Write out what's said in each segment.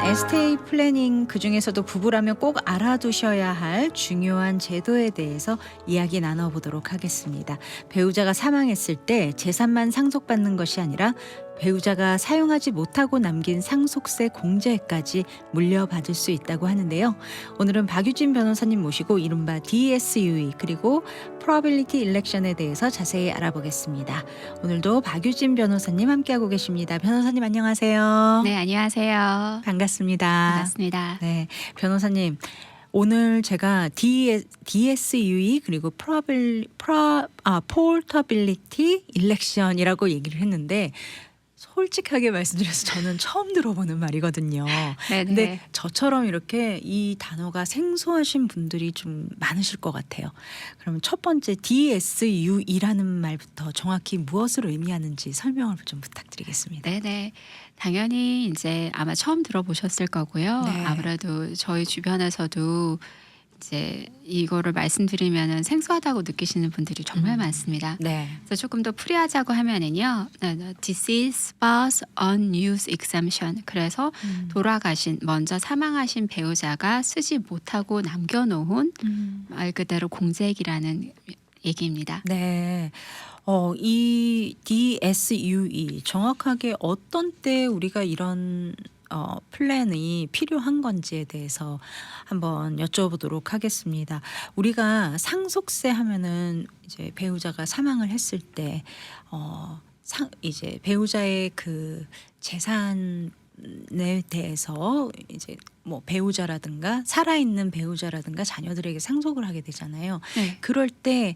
에스테이트 플래닝 그중에서도 부부라면 꼭 알아두셔야 할 중요한 제도에 대해서 이야기 나눠보도록 하겠습니다. 배우자가 사망했을 때 재산만 상속받는 것이 아니라 배우자가 사용하지 못하고 남긴 상속세 공제까지 물려받을 수 있다고 하는데요. 오늘은 박유진 변호사님 모시고 이른바 DSUE 그리고 Probability Election에 대해서 자세히 알아보겠습니다. 오늘도 박유진 변호사님 함께하고 계십니다. 변호사님 안녕하세요. 네, 안녕하세요. 반갑습니다. 반갑습니다. 네, 변호사님. 오늘 제가 DSUE 그리고 Portability Election이라고 얘기를 했는데 솔직하게 말씀드려서 저는 처음 들어보는 말이거든요. 네네. 근데 저처럼 이렇게 이 단어가 생소하신 분들이 좀 많으실 것 같아요. 그러면 첫 번째 DSUE라는 말부터 정확히 무엇을 의미하는지 설명을 좀 부탁드리겠습니다. 네네. 당연히 이제 아마 처음 들어보셨을 거고요. 네. 아무래도 저희 주변에서도 이제 이거를 말씀드리면은 생소하다고 느끼시는 분들이 정말 많습니다. 네. 그래서 조금 더 풀이하자고 하면은요, Deceased Spouse Unused Exemption. 그래서 돌아가신 먼저 사망하신 배우자가 쓰지 못하고 남겨놓은 말 그대로 공제액이라는 얘기입니다. 네. 이 DSUE 정확하게 어떤 때 우리가 이런 플랜이 필요한 건지에 대해서 한번 여쭤보도록 하겠습니다. 우리가 상속세 하면은 이제 배우자가 사망을 했을 때 이제 배우자의 그 재산에 대해서 이제 뭐 배우자라든가 살아있는 배우자라든가 자녀들에게 상속을 하게 되잖아요. 네. 그럴 때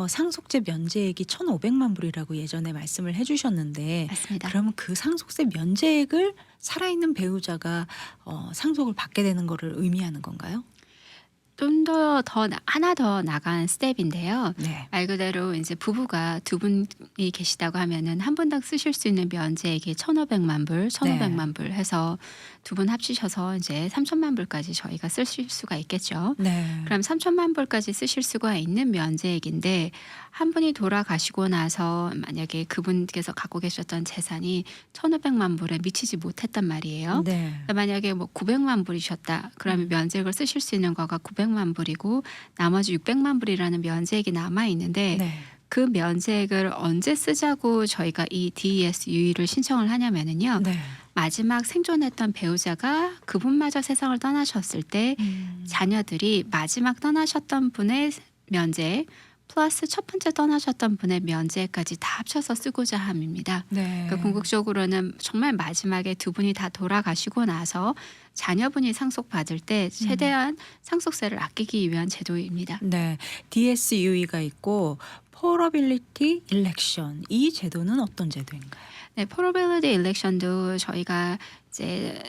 상속세 면제액이 1,500만 불이라고 예전에 말씀을 해주셨는데 맞습니다. 그러면 그 상속세 면제액을 살아있는 배우자가 상속을 받게 되는 거를 의미하는 건가요? 좀 하나 더 나간 스텝인데요. 네. 말 그대로 이제 부부가 두 분이 계시다고 하면은 한 분당 쓰실 수 있는 면제액이 1,500만 불, 1,500만 불 해서 두 분 합치셔서 이제 3천만 불까지 저희가 쓰실 수가 있겠죠. 네. 그럼 3천만 불까지 쓰실 수가 있는 면제액인데 한 분이 돌아가시고 나서 만약에 그분께서 갖고 계셨던 재산이 1,500만 불에 미치지 못했단 말이에요. 네. 만약에 뭐 900만 불이셨다. 그러면 면제액을 쓰실 수 있는 거가 900만 불이고 나머지 600만 불이라는 면제액이 남아 있는데 네. 그 면제액을 언제 쓰자고 저희가 이 DSUE를 신청을 하냐면은요. 네. 마지막 생존했던 배우자가 그분마저 세상을 떠나셨을 때 자녀들이 마지막 떠나셨던 분의 면제액 플러스 첫 번째 떠나셨던 분의 면제까지 다 합쳐서 쓰고자 함입니다. 네. 그러니까 궁극적으로는 정말 마지막에 두 분이 다 돌아가시고 나서 자녀분이 상속받을 때 최대한 상속세를 아끼기 위한 제도입니다. 네. DSUE가 있고 Portability Election 이 제도는 어떤 제도인가요? 네, Probability Election도 저희가 이제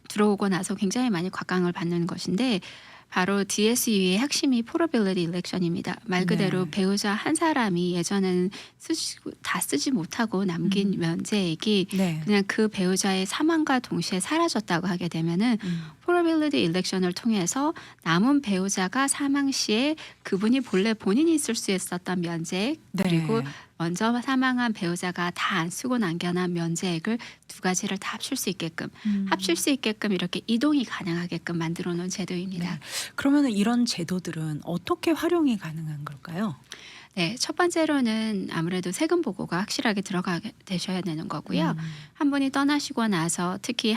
들어오고 나서 굉장히 많이 곽강을 받는 것인데 바로 DSU의 핵심이 Probability Election입니다. 말 그대로 네. 배우자 한 사람이 예전에는 다 쓰지 못하고 남긴 면제액이 네. 그냥 그 배우자의 사망과 동시에 사라졌다고 하게 되면은 Probability Election을 통해서 남은 배우자가 사망 시에 그분이 본래 본인이 쓸 수 있었던 면제액 그리고 네. 먼저 사망한 배우자가 다 안 쓰고 남겨놓은 면제액을 두 가지를 다 합칠 수 있게끔 이렇게 이동이 가능하게끔 만들어 놓은 제도입니다. 네. 그러면 이런 제도들은 어떻게 활용이 가능한 걸까요? 네, 첫 번째로는 아무래도 세금 보고가 확실하게 들어가게 되셔야 되는 거고요. 한 분이 떠나시고 나서 특히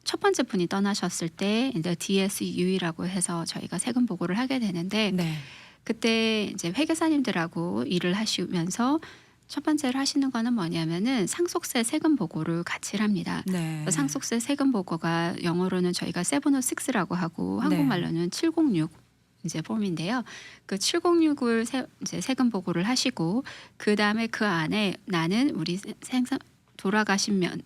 첫 번째 분이 떠나셨을 때 이제 DSU라고 해서 저희가 세금 보고를 하게 되는데 네. 그때 그때 이제 회계사님들하고 일을 하시면서 첫 번째로 하시는 거는 뭐냐면은 상속세 세금 보고를 같이 합니다. 네. 상속세 세금 보고가 영어로는 저희가 706라고 하고 한국말로는 706 이제 폼인데요. 그 706을 이제 세금 보고를 하시고 그 다음에 그 안에 나는 우리 돌아가신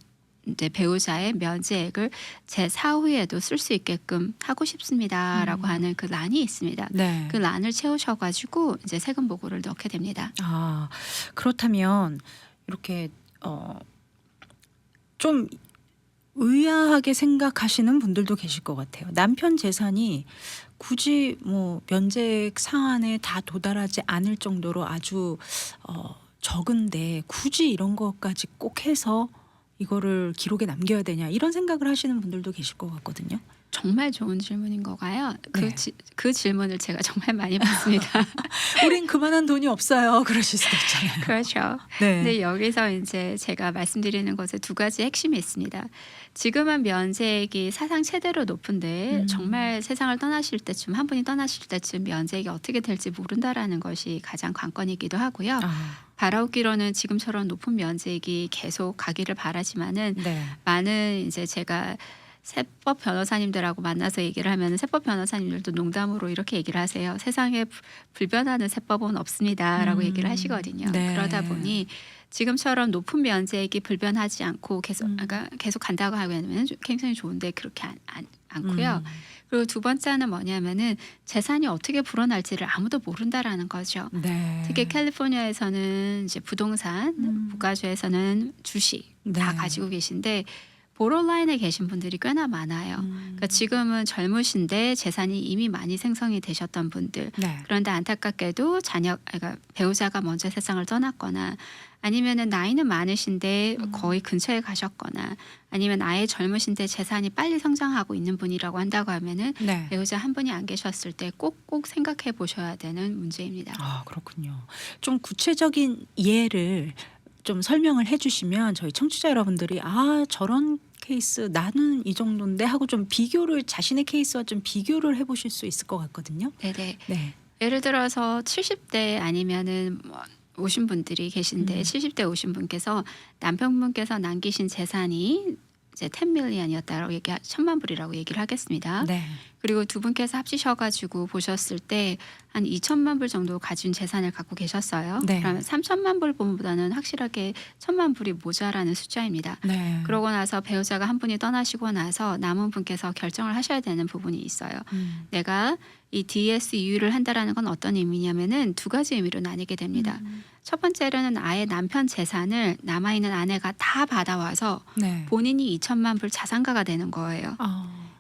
이제 배우자의 면제액을 제 사후에도 쓸 수 있게끔 하고 싶습니다라고 하는 그 란이 있습니다. 네. 그 란을 채우셔가지고 이제 세금 보고를 넣게 됩니다. 아, 그렇다면 이렇게 좀 의아하게 생각하시는 분들도 계실 것 같아요. 남편 재산이 굳이 뭐 면제액 상한에 다 도달하지 않을 정도로 아주 적은데 굳이 이런 것까지 꼭 해서 이거를 기록에 남겨야 되냐 이런 생각을 하시는 분들도 계실 것 같거든요. 정말 좋은 질문인 거가요. 네. 그 질문을 제가 정말 많이 받습니다. 우린 그만한 돈이 없어요. 그러실 수도 있잖아요. 그렇죠. 네. 근데 여기서 이제 제가 말씀드리는 것에 두 가지 핵심이 있습니다. 지금은 면세액이 사상 최대로 높은데 정말 세상을 떠나실 때쯤 한 분이 떠나실 때쯤 면세액이 어떻게 될지 모른다라는 것이 가장 관건이기도 하고요. 바라옵기로는 지금처럼 높은 면세액이 계속 가기를 바라지만은 네. 많은 이제 제가 세법 변호사님들하고 만나서 얘기를 하면 세법 변호사님들도 농담으로 이렇게 얘기를 하세요. 세상에 불변하는 세법은 없습니다라고 얘기를 하시거든요. 네. 그러다 보니 지금처럼 높은 면세액이 불변하지 않고 계속 계속 간다고 하면 굉장히 좋은데 그렇게 않고요. 그리고 두 번째는 뭐냐면은 재산이 어떻게 불어날지를 아무도 모른다라는 거죠. 네. 특히 캘리포니아에서는 이제 부동산, 국가주에서는 주식 다 네. 가지고 계신데 보로라인에 계신 분들이 꽤나 많아요. 그러니까 지금은 젊으신데 재산이 이미 많이 생성이 되셨던 분들. 네. 그런데 안타깝게도 그러니까 배우자가 먼저 세상을 떠났거나 아니면은 나이는 많으신데 거의 근처에 가셨거나 아니면 아예 젊으신데 재산이 빨리 성장하고 있는 분이라고 한다고 하면은 네. 배우자 한 분이 안 계셨을 때 꼭꼭 생각해 보셔야 되는 문제입니다. 아, 그렇군요. 좀 구체적인 예를 좀 설명을 해주시면 저희 청취자 여러분들이 저런 케이스 나는 이 정도인데 하고 좀 비교를 자신의 케이스와 좀 비교를 해보실 수 있을 것 같거든요. 네네. 네. 예를 들어서 70대 아니면은 오신 분들이 계신데 70대 오신 분께서 남편분께서 남기신 재산이 이제 10 밀리언이었다라고 1,000만 불이라고 얘기를 하겠습니다. 네. 그리고 두 분께서 합치셔가지고 보셨을 때 한 2천만 불 정도 가진 재산을 갖고 계셨어요. 네. 그러면 3천만 불보다는 확실하게 1,000만 불이 모자라는 숫자입니다. 네. 그러고 나서 배우자가 한 분이 떠나시고 나서 남은 분께서 결정을 하셔야 되는 부분이 있어요. 내가 이 DSU를 한다라는 건 어떤 의미냐면은 두 가지 의미로 나뉘게 됩니다. 첫 번째로는 아예 남편 재산을 남아있는 아내가 다 받아와서 네. 본인이 2천만 불 자산가가 되는 거예요.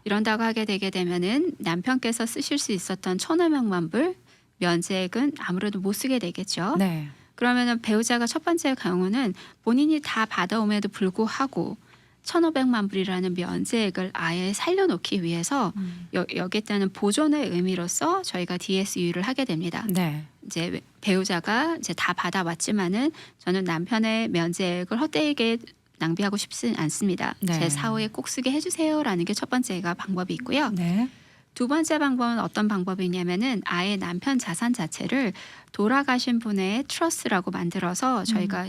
이런다고 하게 되게 되면은 남편께서 쓰실 수 있었던 1,500만 불 면세액은 아무래도 못 쓰게 되겠죠. 네. 그러면은 배우자가 첫 번째 경우는 본인이 다 받아옴에도 불구하고 1,500만 불이라는 면세액을 아예 살려놓기 위해서 여기에다는 보존의 의미로서 저희가 DSU를 하게 됩니다. 네. 이제 배우자가 이제 다 받아왔지만은 저는 남편의 면세액을 헛되게 낭비하고 싶지 않습니다. 네. 제 사후에 꼭 쓰게 해주세요라는 게 첫 번째가 방법이 있고요. 네. 두 번째 방법은 어떤 방법이냐면은 아예 남편 자산 자체를 돌아가신 분의 트러스라고 만들어서 저희가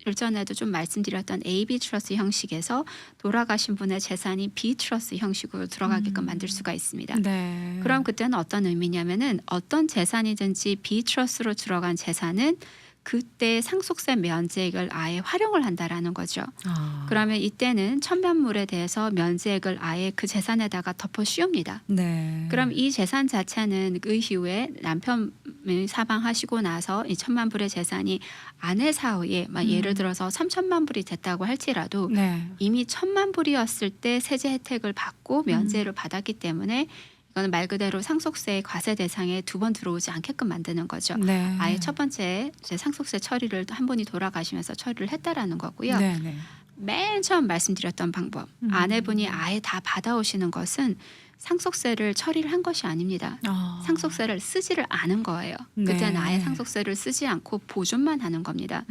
일전에도 좀 말씀드렸던 AB 트러스 형식에서 돌아가신 분의 재산이 B 트러스 형식으로 들어가게끔 만들 수가 있습니다. 네. 그럼 그때는 어떤 의미냐면은 어떤 재산이든지 B 트러스로 들어간 재산은 그때 상속세 면세액을 아예 활용을 한다라는 거죠. 그러면 이때는 천변물에 대해서 면세액을 아예 그 재산에다가 덮어 씌웁니다. 네. 그럼 이 재산 자체는 그 이후에 남편이 사망하시고 나서 이 1,000만 불의 재산이 아내 사후에 예를 들어서 3천만 불이 됐다고 할지라도 네. 이미 1,000만 불이었을 때 세제 혜택을 받고 면세를 받았기 때문에 이거는 말 그대로 상속세의 과세 대상에 두 번 들어오지 않게끔 만드는 거죠. 네. 아예 첫 번째 이제 상속세 처리를 한 분이 돌아가시면서 처리를 했다라는 거고요. 네. 네. 맨 처음 말씀드렸던 방법, 아내분이 아예 다 받아오시는 것은 상속세를 처리를 한 것이 아닙니다. 상속세를 쓰지를 않은 거예요. 네. 그때는 아예 상속세를 쓰지 않고 보존만 하는 겁니다.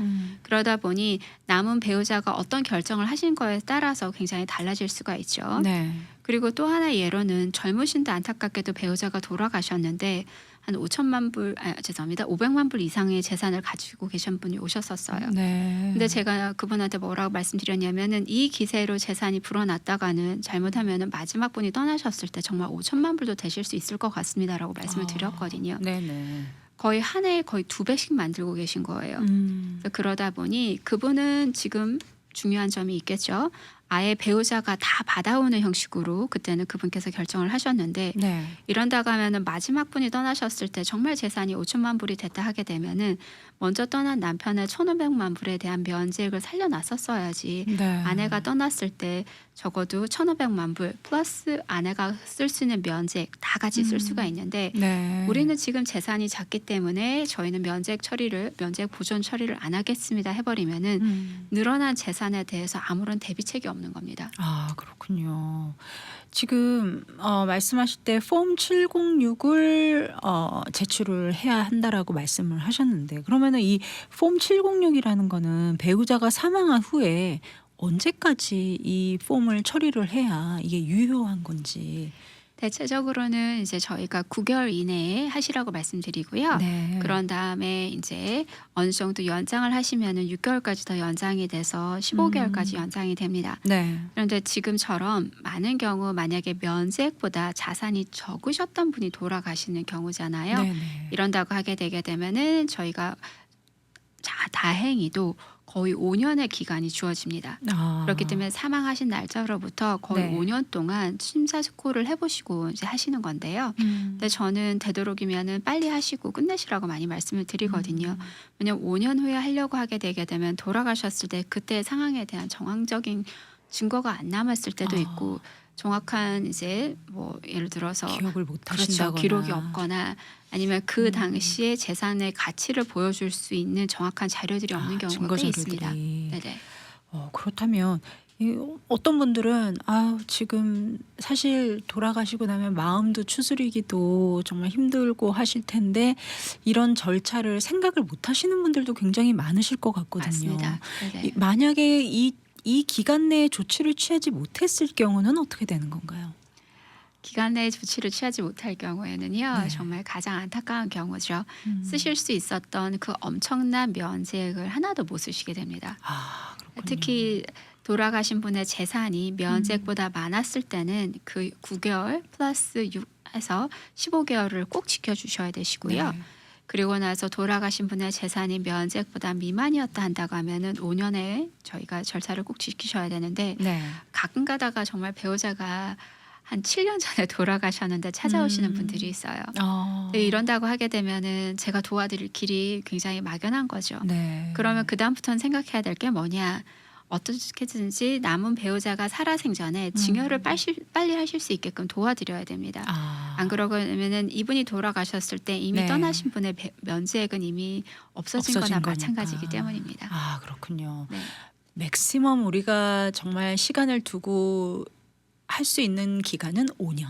그러다 보니 남은 배우자가 어떤 결정을 하신 거에 따라서 굉장히 달라질 수가 있죠. 네. 그리고 또 하나의 예로는 젊으신데 안타깝게도 배우자가 돌아가셨는데 한 500만 불 이상의 재산을 가지고 계신 분이 오셨었어요. 네. 근데 제가 그분한테 뭐라고 말씀드렸냐면은 이 기세로 재산이 불어났다가는 잘못하면은 마지막 분이 떠나셨을 때 정말 5천만 불도 되실 수 있을 것 같습니다라고 말씀을 드렸거든요. 네네. 거의 한 해에 거의 2배씩 만들고 계신 거예요. 그러다 보니 그분은 지금 중요한 점이 있겠죠. 아예 배우자가 다 받아오는 형식으로 그때는 그분께서 결정을 하셨는데 네. 이런다고 하면은 마지막 분이 떠나셨을 때 정말 재산이 5천만 불이 됐다 하게 되면은 먼저 떠난 남편의 1,500만 불에 대한 면제액을 살려놨었어야지. 네. 아내가 떠났을 때 적어도 1,500만 불 플러스 아내가 쓸 수 있는 면제액 다 같이 쓸 수가 있는데 네. 우리는 지금 재산이 작기 때문에 저희는 면제액 보존 처리를 안 하겠습니다 해버리면은 늘어난 재산에 대해서 아무런 대비책이 없는 겁니다. 아, 그렇군요. 지금 말씀하실 때 폼 706을 제출을 해야 한다라고 말씀을 하셨는데 그러면은 이 폼 706이라는 거는 배우자가 사망한 후에 언제까지 이 폼을 처리를 해야 이게 유효한 건지. 대체적으로는 이제 저희가 9개월 이내에 하시라고 말씀드리고요. 네. 그런 다음에 이제 어느 정도 연장을 하시면은 6개월까지 더 연장이 돼서 15개월까지 연장이 됩니다. 네. 그런데 지금처럼 많은 경우 만약에 면제액보다 자산이 적으셨던 분이 돌아가시는 경우잖아요. 네네. 이런다고 하게 되게 되면은 저희가 다행히도 거의 5년의 기간이 주어집니다. 아. 그렇기 때문에 사망하신 날짜로부터 거의 네. 5년 동안 심사숙고를 해보시고 이제 하시는 건데요. 근데 저는 되도록이면은 빨리 하시고 끝내시라고 많이 말씀을 드리거든요. 왜냐면 5년 후에 하려고 하게 되게 되면 돌아가셨을 때 그때 상황에 대한 정황적인 증거가 안 남았을 때도 아. 있고 정확한 이제 뭐 예를 들어서 기억을 못 그렇죠. 하신다거나. 기록이 없거나 아니면 그 당시에 재산의 가치를 보여줄 수 있는 정확한 자료들이 없는 경우가 증거 꽤 있습니다. 자료들이. 네네. 그렇다면 어떤 분들은 지금 사실 돌아가시고 나면 마음도 추스리기도 정말 힘들고 하실 텐데 이런 절차를 생각을 못 하시는 분들도 굉장히 많으실 것 같거든요. 맞습니다. 네네. 만약에 이 기간 내에 조치를 취하지 못했을 경우는 어떻게 되는 건가요? 기간 내에 조치를 취하지 못할 경우에는요. 네. 정말 가장 안타까운 경우죠. 음. 쓰실 수 있었던 그 엄청난 면제액을 하나도 못 쓰시게 됩니다. 그렇군요. 특히 돌아가신 분의 재산이 면제액보다 많았을 때는 그 9개월 플러스 6에서 15개월을 꼭 지켜주셔야 되시고요. 네. 그리고 나서 돌아가신 분의 재산이 면제액보다 미만이었다 한다고 하면은 5년에 저희가 절차를 꼭 지키셔야 되는데 네. 가끔 가다가 정말 배우자가 한 7년 전에 돌아가셨는데 찾아오시는 분들이 있어요. 근데 이런다고 하게 되면은 제가 도와드릴 길이 굉장히 막연한 거죠. 네. 그러면 그다음부터는 생각해야 될 게 뭐냐. 어떻게든지 남은 배우자가 살아생전에 증여를 빨리 하실 수 있게끔 도와드려야 됩니다. 안 그러면은 이분이 돌아가셨을 때 이미 네. 떠나신 분의 면제액은 이미 없어진 거나 없어진 거니까. 마찬가지이기 때문입니다. 그렇군요. 네. 맥시멈 우리가 정말 시간을 두고 할 수 있는 기간은 5년.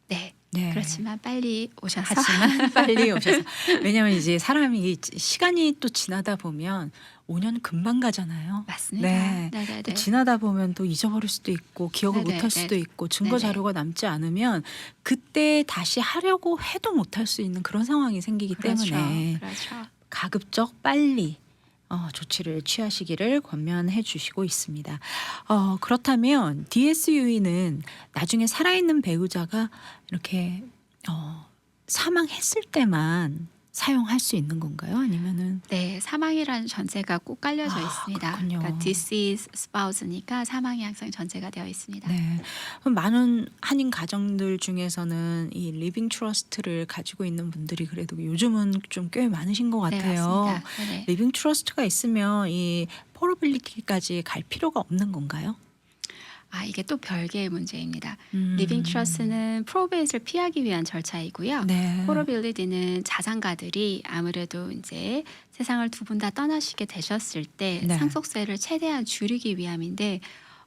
네. 네. 그렇지만 빨리 오셔서 하지만 빨리 오셔서 왜냐하면 이제 사람이 시간이 또 지나다 보면 5년 금방 가잖아요. 맞습니다. 네. 네네네. 또 지나다 보면 또 잊어버릴 수도 있고 기억을 네네, 못할 수도 네. 있고 증거 네네. 자료가 남지 않으면 그때 다시 하려고 해도 못할 수 있는 그런 상황이 생기기 때문에 그렇죠. 가급적 빨리 조치를 취하시기를 권면해 주시고 있습니다. 그렇다면 DSUE는 나중에 살아있는 배우자가 이렇게 사망했을 때만 사용할 수 있는 건가요? 아니면은 네, 사망이라는 전제가 꼭 깔려져 있습니다. 그렇군요. 그러니까 deceased spouse니까 사망이 항상 전제가 되어 있습니다. 네. 그럼 많은 한인 가정들 중에서는 이 리빙 트러스트를 가지고 있는 분들이 그래도 요즘은 좀 꽤 많으신 것 네, 같아요. 맞습니다. 네네. 리빙 트러스트가 있으면 이 포러빌리티까지 갈 필요가 없는 건가요? 이게 또 별개의 문제입니다. 리빙 트러스트는 프로베이트를 피하기 위한 절차이고요. 네. 포러빌리티는 자산가들이 아무래도 이제 세상을 두 분 다 떠나시게 되셨을 때 네. 상속세를 최대한 줄이기 위함인데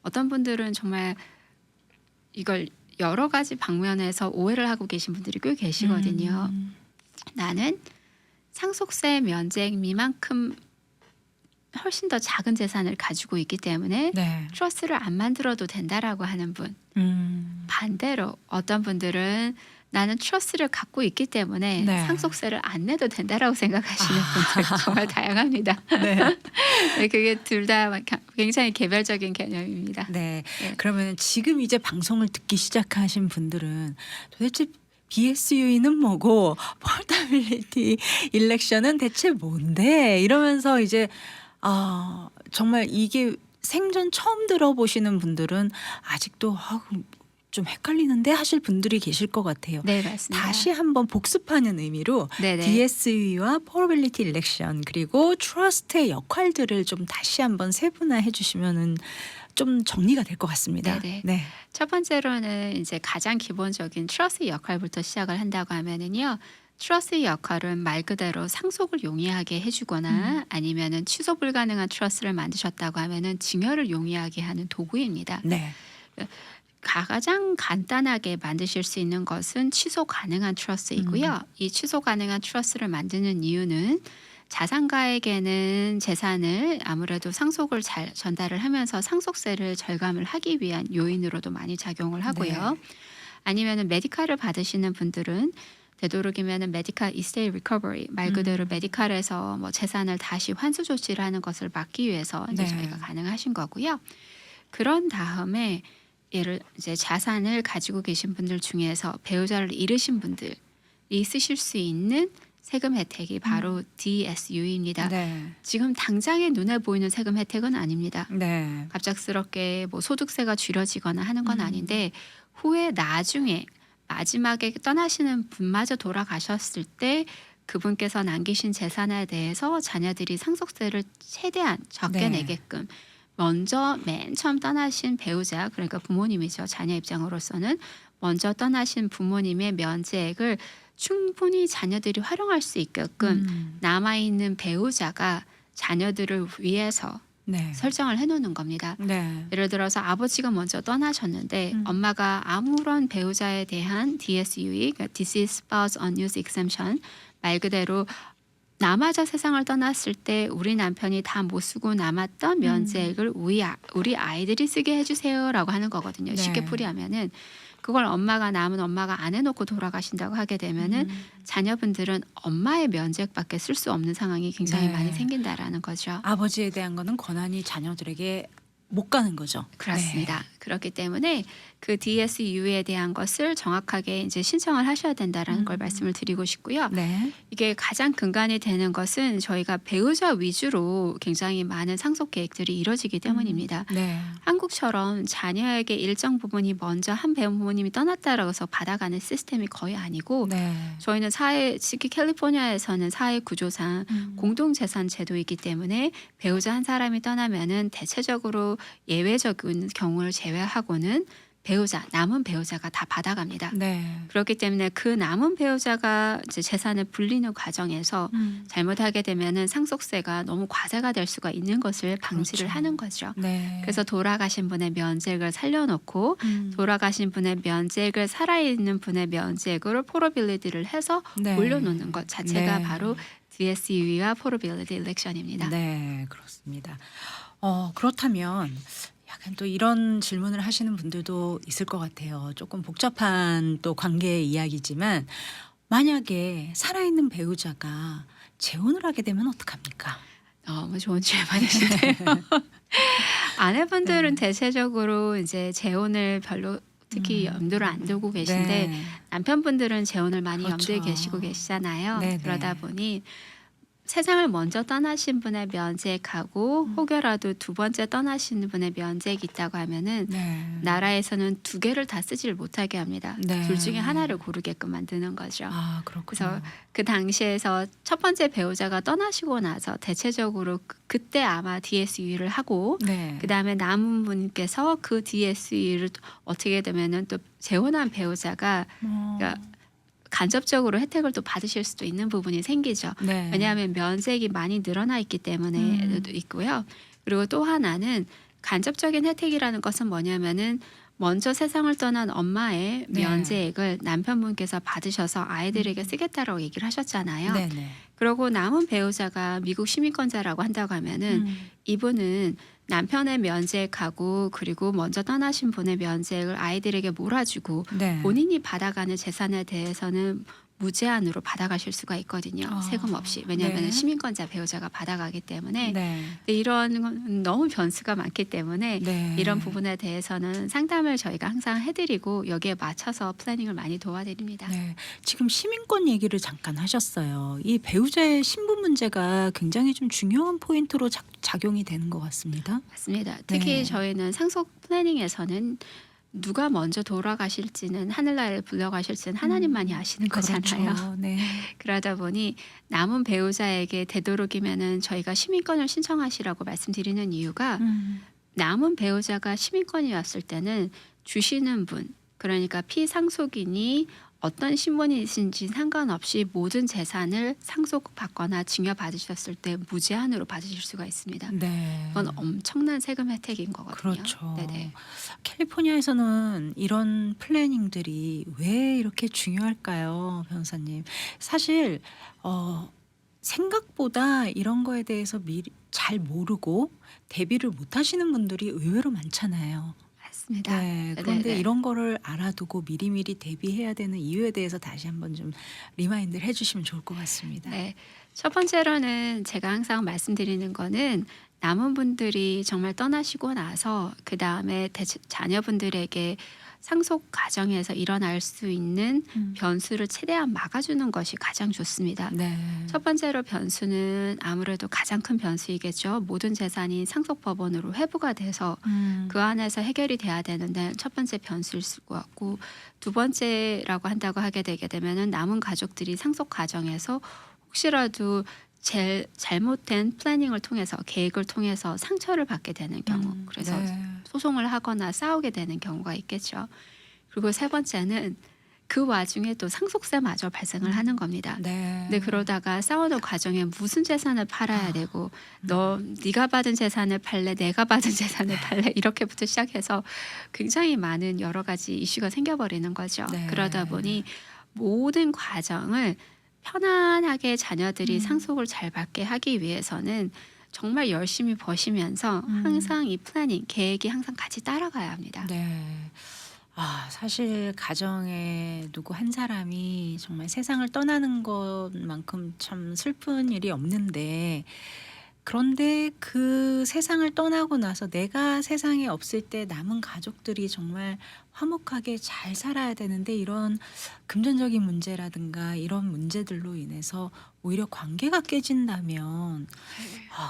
어떤 분들은 정말 이걸 여러 가지 방면에서 오해를 하고 계신 분들이 꽤 계시거든요. 나는 상속세 면제액 미만큼 훨씬 더 작은 재산을 가지고 있기 때문에 네. 트러스를 안 만들어도 된다라고 하는 분. 반대로 어떤 분들은 나는 트러스를 갖고 있기 때문에 네. 상속세를 안 내도 된다라고 생각하시는 분들 정말 다양합니다. 네. 네, 그게 둘 다 굉장히 개별적인 개념입니다. 네. 네. 그러면 지금 이제 방송을 듣기 시작하신 분들은 도대체 BSUE는 뭐고 포터빌리티 일렉션은 대체 뭔데? 이러면서 이제 정말 이게 생전 처음 들어보시는 분들은 아직도 좀 헷갈리는데 하실 분들이 계실 것 같아요. 네, 맞습니다. 다시 한번 복습하는 의미로 네네. DSU와 Probability Election 그리고 Trust의 역할들을 좀 다시 한번 세분화해 주시면은 좀 정리가 될 것 같습니다. 네네. 네. 첫 번째로는 이제 가장 기본적인 트러스트 역할부터 시작을 한다고 하면은요. 트러스트 역할은 말 그대로 상속을 용이하게 해주거나 아니면은 취소 불가능한 트러스를 만드셨다고 하면은 증여를 용이하게 하는 도구입니다. 네. 가장 간단하게 만드실 수 있는 것은 취소 가능한 트러스이고요. 이 취소 가능한 트러스를 만드는 이유는 자산가에게는 재산을 아무래도 상속을 잘 전달을 하면서 상속세를 절감을 하기 위한 요인으로도 많이 작용을 하고요. 네. 아니면은 메디칼을 받으시는 분들은 되도록이면은 메디칼 이스테이트 리커버리 말 그대로 메디칼에서 뭐 재산을 다시 환수 조치를 하는 것을 막기 위해서 이제 네. 저희가 가능하신 거고요. 그런 다음에 이제 자산을 가지고 계신 분들 중에서 배우자를 잃으신 분들이 쓰실 수 있는 세금 혜택이 바로 DSU입니다. 네. 지금 당장에 눈에 보이는 세금 혜택은 아닙니다. 네. 갑작스럽게 뭐 소득세가 줄여지거나 하는 건 아닌데 후에 나중에 마지막에 떠나시는 분마저 돌아가셨을 때 그분께서 남기신 재산에 대해서 자녀들이 상속세를 최대한 적게 네. 내게끔 먼저 맨 처음 떠나신 배우자 그러니까 부모님이죠. 자녀 입장으로서는 먼저 떠나신 부모님의 면제액을 충분히 자녀들이 활용할 수 있게끔 남아있는 배우자가 자녀들을 위해서 네. 설정을 해놓는 겁니다. 네. 예를 들어서 아버지가 먼저 떠나셨는데 엄마가 아무런 배우자에 대한 DSUE, 그러니까 Deceased Spouse Unused Exemption 말 그대로 남아자 세상을 떠났을 때 우리 남편이 다 못 쓰고 남았던 면제액을 우리 아이들이 쓰게 해주세요라고 하는 거거든요. 네. 쉽게 풀이하면은 그걸 엄마가 남은 엄마가 안 해놓고 돌아가신다고 하게 되면은 자녀분들은 엄마의 면제액밖에 쓸 수 없는 상황이 굉장히 네. 많이 생긴다라는 거죠. 아버지에 대한 거는 권한이 자녀들에게 못 가는 거죠. 그렇습니다. 네. 그렇기 때문에 그 DSU에 대한 것을 정확하게 이제 신청을 하셔야 된다라는 걸 말씀을 드리고 싶고요. 네. 이게 가장 근간이 되는 것은 저희가 배우자 위주로 굉장히 많은 상속 계획들이 이루어지기 때문입니다. 네. 한국처럼 자녀에게 일정 부분이 먼저 한 부모님이 떠났다라고 해서 받아가는 시스템이 거의 아니고 네. 저희는 특히 캘리포니아에서는 사회 구조상 공동재산 제도이기 때문에 배우자 한 사람이 떠나면은 대체적으로 예외적인 경우를 제외하고는 남은 배우자가 다 받아갑니다. 네. 그렇기 때문에 그 남은 배우자가 이제 재산을 불리는 과정에서 잘못하게 되면은 상속세가 너무 과세가 될 수가 있는 것을 방지를 그렇죠. 하는 거죠. 네. 그래서 돌아가신 분의 면제액을 살려놓고 돌아가신 분의 면제액을 살아있는 분의 면제액으로 포러빌리티를 해서 네. 올려놓는 것 자체가 네. 바로 DSU와 포러빌리티 일렉션입니다. 네, 그렇습니다. 그렇다면 약간 또 이런 질문을 하시는 분들도 있을 것 같아요. 조금 복잡한 또 관계의 이야기지만 만약에 살아있는 배우자가 재혼을 하게 되면 어떡합니까? 너무 좋은 질문이신데요. 아내분들은 대체적으로 이제 재혼을 별로 특히 염두를 안 두고 계신데 네. 남편분들은 재혼을 많이 그렇죠. 염두에 계시고 계시잖아요. 네네. 그러다 보니 세상을 먼저 떠나신 분의 면제액하고 혹여라도 두 번째 떠나신 분의 면제액이 있다고 하면은 네. 나라에서는 두 개를 다 쓰지를 못하게 합니다. 네. 둘 중에 하나를 고르게끔 만드는 거죠. 아, 그렇군요. 그래서 그 당시에서 첫 번째 배우자가 떠나시고 나서 대체적으로 그때 아마 DSU를 하고 네. 그다음에 남은 분께서 그 DSU를 어떻게 되면은 또 재혼한 배우자가 그러니까 간접적으로 혜택을 또 받으실 수도 있는 부분이 생기죠. 네. 왜냐하면 면세액이 많이 늘어나 있기 때문에 있고요. 그리고 또 하나는 간접적인 혜택이라는 것은 뭐냐면은 먼저 세상을 떠난 엄마의 네. 면제액을 남편분께서 받으셔서 아이들에게 쓰겠다라고 얘기를 하셨잖아요. 네네. 그리고 남은 배우자가 미국 시민권자라고 한다고 하면은 이분은 남편의 면제액하고 그리고 먼저 떠나신 분의 면제액을 아이들에게 몰아주고 네. 본인이 받아가는 재산에 대해서는 무제한으로 받아가실 수가 있거든요. 아, 세금 없이. 왜냐하면 네. 시민권자 배우자가 받아가기 때문에. 네. 근데 이런 건 너무 변수가 많기 때문에 네. 이런 부분에 대해서는 상담을 저희가 항상 해드리고 여기에 맞춰서 플래닝을 많이 도와드립니다. 네. 지금 시민권 얘기를 잠깐 하셨어요. 이 배우자의 신분 문제가 굉장히 좀 중요한 포인트로 작용이 되는 것 같습니다. 맞습니다. 특히 네. 저희는 상속 플래닝에서는 누가 먼저 돌아가실지는 하늘나라를 불려가실지는 하나님만이 아시는 거잖아요. 그렇죠. 네. 그러다 보니 남은 배우자에게 되도록이면은 저희가 시민권을 신청하시라고 말씀드리는 이유가 남은 배우자가 시민권이 왔을 때는 주시는 분, 그러니까 피상속인이 어떤 신분이신지 상관없이 모든 재산을 상속받거나 증여받으셨을 때 무제한으로 받으실 수가 있습니다. 네. 그건 엄청난 세금 혜택인 거거든요. 그렇죠. 네네. 캘리포니아에서는 이런 플래닝들이 왜 이렇게 중요할까요, 변호사님? 사실 생각보다 이런 거에 대해서 미리 잘 모르고 대비를 못 하시는 분들이 의외로 많잖아요. 맞습니다. 네. 그런데 네네. 이런 거를 알아두고 미리미리 대비해야 되는 이유에 대해서 다시 한번 좀 리마인드를 해주시면 좋을 것 같습니다. 네. 첫 번째로는 제가 항상 말씀드리는 거는 남은 분들이 정말 떠나시고 나서 그 다음에 자녀분들에게 상속 과정에서 일어날 수 있는 변수를 최대한 막아주는 것이 가장 좋습니다. 네. 첫 번째로 변수는 아무래도 가장 큰 변수이겠죠. 모든 재산이 상속법원으로 회부가 돼서 그 안에서 해결이 돼야 되는데 첫 번째 변수일 것 같고, 두 번째라고 한다고 하게 되게 되면은 남은 가족들이 상속 과정에서 혹시라도 잘못된 플래닝을 통해서 계획을 통해서 상처를 받게 되는 경우, 그래서 네. 소송을 하거나 싸우게 되는 경우가 있겠죠. 그리고 세 번째는 그 와중에 또 상속세마저 발생을 하는 겁니다. 네. 근데 그러다가 싸우는 과정에 무슨 재산을 팔아야 되고 네가 받은 재산을 팔래, 내가 받은 재산을 팔래, 이렇게부터 시작해서 굉장히 많은 여러 가지 이슈가 생겨버리는 거죠. 네. 그러다 보니 모든 과정을 편안하게 자녀들이 상속을 잘 받게 하기 위해서는 정말 열심히 버시면서 항상 이 플래닝, 계획이 항상 같이 따라가야 합니다. 네. 사실 가정에 누구 한 사람이 정말 세상을 떠나는 것만큼 참 슬픈 일이 없는데, 그런데 그 세상을 떠나고 나서 내가 세상에 없을 때 남은 가족들이 정말 화목하게 잘 살아야 되는데, 이런 금전적인 문제라든가 이런 문제들로 인해서 오히려 관계가 깨진다면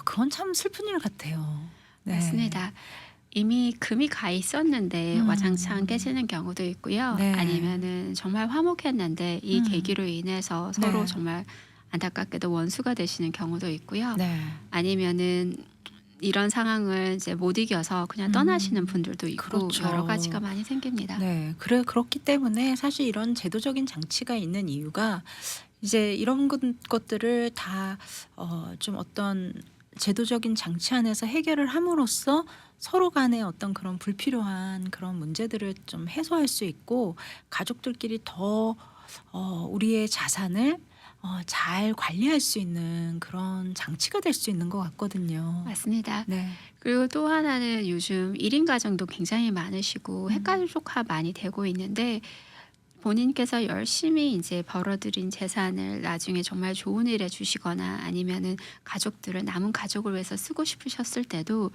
그건 참 슬픈 일 같아요. 네. 맞습니다. 이미 금이 가 있었는데 와장창 깨지는 경우도 있고요. 네. 아니면은 정말 화목했는데 이 계기로 인해서 서로 네. 정말 안타깝게도 원수가 되시는 경우도 있고요. 네. 아니면은 이런 상황을 이제 못 이겨서 그냥 떠나시는 분들도 있고, 그렇죠. 여러 가지가 많이 생깁니다. 네, 그렇기 때문에 사실 이런 제도적인 장치가 있는 이유가 이제 이런 것들을 다 좀 어떤 제도적인 장치 안에서 해결을 함으로써 서로 간의 어떤 그런 불필요한 그런 문제들을 좀 해소할 수 있고, 가족들끼리 더 우리의 자산을 잘 관리할 수 있는 그런 장치가 될 수 있는 것 같거든요. 맞습니다. 네. 그리고 또 하나는 요즘 1인 가정도 굉장히 많으시고 핵가족화 많이 되고 있는데, 본인께서 열심히 이제 벌어들인 재산을 나중에 정말 좋은 일에 주시거나 아니면은 가족들을, 남은 가족을 위해서 쓰고 싶으셨을 때도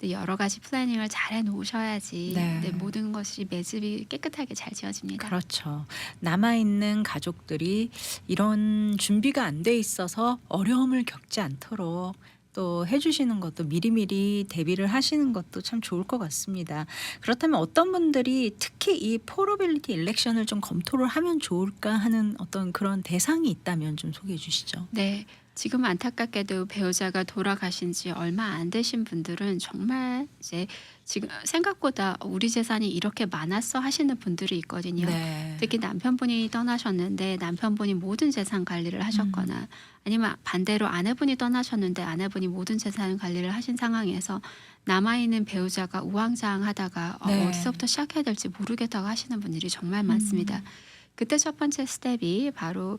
여러 가지 플래닝을 잘 해놓으셔야지 네. 모든 것이 매듭이 깨끗하게 잘 지어집니다. 그렇죠. 남아있는 가족들이 이런 준비가 안 돼 있어서 어려움을 겪지 않도록 또 해주시는 것도, 미리미리 대비를 하시는 것도 참 좋을 것 같습니다. 그렇다면 어떤 분들이 특히 이 포러빌리티 일렉션을 좀 검토를 하면 좋을까 하는 어떤 그런 대상이 있다면 좀 소개해 주시죠. 네. 지금 안타깝게도 배우자가 돌아가신 지 얼마 안 되신 분들은 정말 이제 지금 생각보다 우리 재산이 이렇게 많았어 하시는 분들이 있거든요. 네. 특히 남편분이 떠나셨는데 남편분이 모든 재산 관리를 하셨거나 아니면 반대로 아내분이 떠나셨는데 아내분이 모든 재산 관리를 하신 상황에서 남아있는 배우자가 우왕좌왕하다가 네. 어디서부터 시작해야 될지 모르겠다고 하시는 분들이 정말 많습니다. 그때 첫 번째 스텝이 바로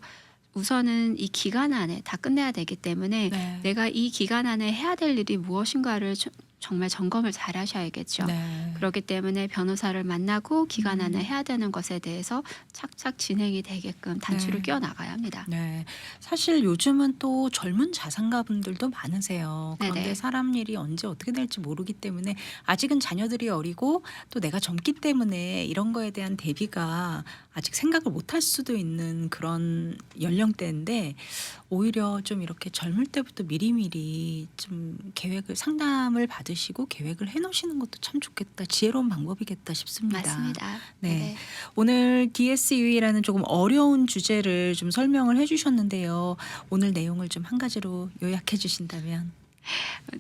우선은 이 기간 안에 다 끝내야 되기 때문에 네. 내가 이 기간 안에 해야 될 일이 무엇인가를 정말 점검을 잘 하셔야겠죠. 네. 그렇기 때문에 변호사를 만나고 기간 안에 해야 되는 것에 대해서 착착 진행이 되게끔 단추를 네. 끼워 나가야 합니다. 네. 사실 요즘은 또 젊은 자산가분들도 많으세요. 그런데 네네. 사람 일이 언제 어떻게 될지 모르기 때문에 아직은 자녀들이 어리고 또 내가 젊기 때문에 이런 거에 대한 대비가 아직 생각을 못 할 수도 있는 그런 연령대인데 오히려 좀 이렇게 젊을 때부터 미리미리 좀 계획을 상담을 받으시고 계획을 해 놓으시는 것도 참 좋겠다. 지혜로운 방법이겠다 싶습니다. 맞습니다. 네. 네네. 오늘 DSU라는 조금 어려운 주제를 좀 설명을 해 주셨는데요. 오늘 내용을 좀 한 가지로 요약해 주신다면.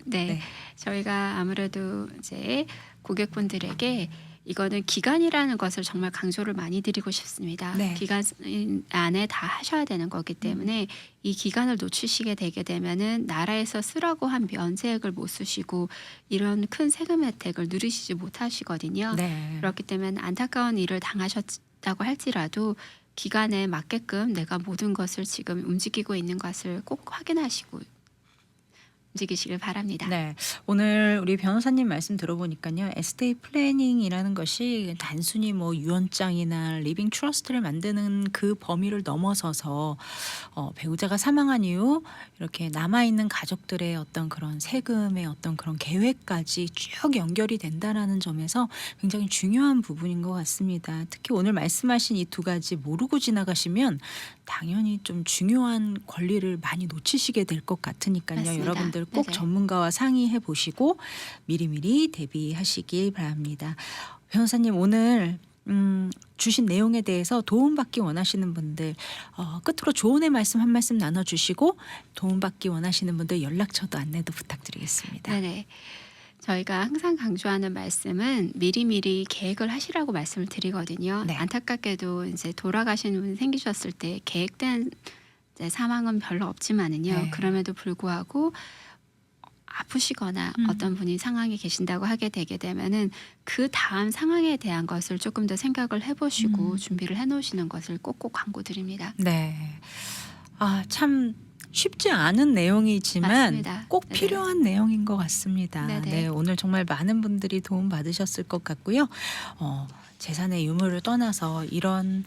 네. 네. 저희가 아무래도 이제 고객분들에게 이거는 기간이라는 것을 정말 강조를 많이 드리고 싶습니다. 네. 기간 안에 다 하셔야 되는 거기 때문에 이 기간을 놓치시게 되게 되면은 나라에서 쓰라고 한 면세액을 못 쓰시고 이런 큰 세금 혜택을 누리시지 못하시거든요. 네. 그렇기 때문에 안타까운 일을 당하셨다고 할지라도 기간에 맞게끔 내가 모든 것을 지금 움직이고 있는 것을 꼭 확인하시고 움직이시길 바랍니다. 네. 오늘 우리 변호사님 말씀 들어보니까요. 에스테이트 플래닝이라는 것이 단순히 뭐 유언장이나 리빙 트러스트를 만드는 그 범위를 넘어서서 배우자가 사망한 이후 이렇게 남아있는 가족들의 어떤 그런 세금의 어떤 그런 계획까지 쭉 연결이 된다라는 점에서 굉장히 중요한 부분인 것 같습니다. 특히 오늘 말씀하신 이 두 가지 모르고 지나가시면 당연히 좀 중요한 권리를 많이 놓치시게 될 것 같으니까요. 맞습니다. 여러분들 꼭 네네. 전문가와 상의해 보시고 미리미리 대비하시길 바랍니다. 변호사님 오늘 주신 내용에 대해서 도움받기 원하시는 분들 끝으로 조언의 말씀 한 말씀 나눠주시고 도움받기 원하시는 분들 연락처도 안내도 부탁드리겠습니다. 네네. 저희가 항상 강조하는 말씀은 미리미리 계획을 하시라고 말씀을 드리거든요. 네. 안타깝게도 이제 돌아가신 분이 생기셨을 때 계획된 이제 사망은 별로 없지만은요. 네. 그럼에도 불구하고 아프시거나 어떤 분이 상황에 계신다고 하게 되게 되면은 그 다음 상황에 대한 것을 조금 더 생각을 해보시고 준비를 해놓으시는 것을 꼭꼭 강구드립니다. 네. 참 쉽지 않은 내용이지만 맞습니다. 꼭 네네. 필요한 내용인 것 같습니다. 네네. 네, 오늘 정말 많은 분들이 도움 받으셨을 것 같고요. 재산의 유무를 떠나서 이런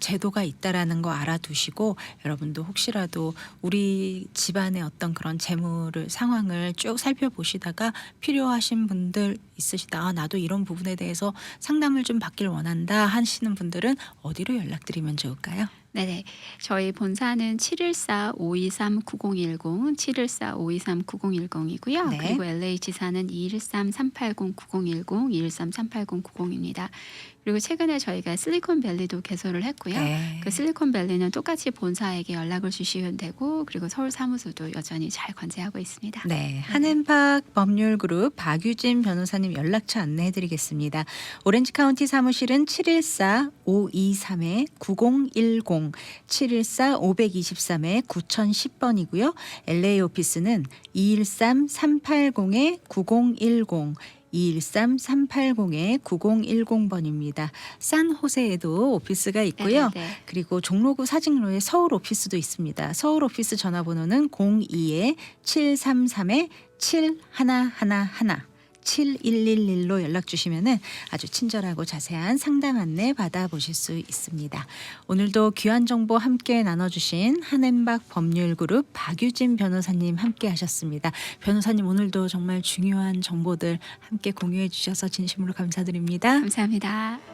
제도가 있다라는 거 알아두시고 여러분도 혹시라도 우리 집안의 어떤 그런 재물을 상황을 쭉 살펴보시다가 필요하신 분들 있으시다. 나도 이런 부분에 대해서 상담을 좀 받길 원한다 하시는 분들은 어디로 연락드리면 좋을까요? 네네. 저희 본사는 714-523-9010, 714-523-9010이고요. 네. 그리고 LA 지사는 213-380-9010, 213-380-90입니다. 그리고 최근에 저희가 실리콘밸리도 개소를 했고요. 네. 그 실리콘밸리는 똑같이 본사에게 연락을 주시면 되고 그리고 서울 사무소도 여전히 잘 관제하고 있습니다. 네, 한앤박 법률그룹 박유진 변호사님 연락처 안내해드리겠습니다. 오렌지 카운티 사무실은 714-523-9010, 714-523-9010번이고요. LA 오피스는 213-380-9010, 213-380-9010번입니다. 산호세에도 오피스가 있고요. 네네네. 그리고 종로구 사직로에 서울 오피스도 있습니다. 서울 오피스 전화번호는 02-733-7111, 7111로 연락 주시면은 아주 친절하고 자세한 상담 안내 받아보실 수 있습니다. 오늘도 귀한 정보 함께 나눠주신 한앤박 법률그룹 박유진 변호사님 함께 하셨습니다. 변호사님 오늘도 정말 중요한 정보들 함께 공유해 주셔서 진심으로 감사드립니다. 감사합니다.